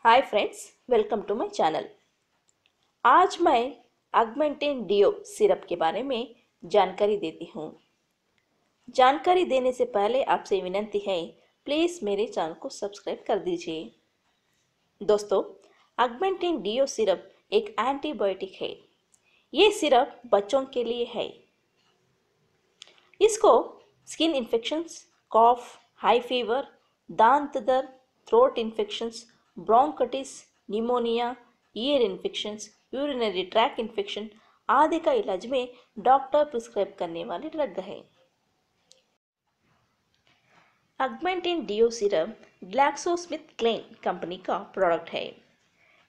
Hi friends, welcome to my channel. आज मैं Augmentin duo syrup के बारे में जानकारी देती हूँ। जानकारी देने से पहले आपसे विनती है, प्लीज़ मेरे चैनल को सब्सक्राइब कर दीजिए। दोस्तों, ऑगमेंटिन डियो सिरप एक एंटीबायोटिक है। ये सिरप बच्चों के लिए है। इसको स्किन इन्फेक्शंस, कॉफ, हाई फीवर, दांत दर्द, throat infections, bronchitis, pneumonia, year infections, urinary track infection आदि का इलाज में डॉक्टर प्रिस्क्राइब करने वाले ड्रग है। Augmentin duo syrup GlaxoSmithKline company का प्रोडक्ट है।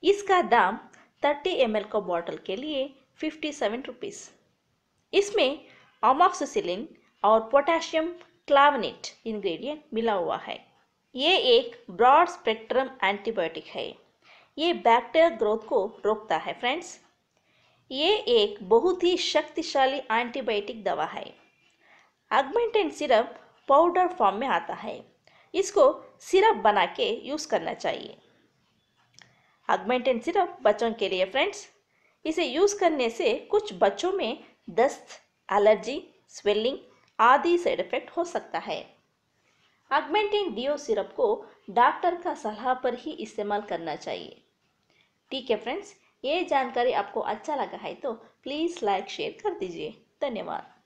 इसका दाम 30 ml का बॉटल के लिए 57 रुपीज़। इसमें अमॉक्सिसिलिन और पोटेशियम क्लावनेट इंग्रेडिएंट मिला हुआ है। ये एक ब्रॉड स्पेक्ट्रम एंटीबायोटिक है। ये बैक्टीरियल ग्रोथ को रोकता है फ्रेंड्स। ये एक बहुत ही शक्तिशाली एंटीबायोटिक दवा है। ऑगमेंटिन सिरप पाउडर फॉर्म में आता है। इसको सिरप बना के यूज़ करना चाहिए। ऑगमेंटिन सिरप बच्चों के लिए फ्रेंड्स, इसे यूज़ करने से कुछ बच्चों में दस्त, एलर्जी, स्वेलिंग आदि साइड इफेक्ट हो सकता है। ऑगमेंटिन डियो सिरप को डॉक्टर का सलाह पर ही इस्तेमाल करना चाहिए। ठीक है फ्रेंड्स, ये जानकारी आपको अच्छा लगा है तो प्लीज़ लाइक शेयर कर दीजिए। धन्यवाद।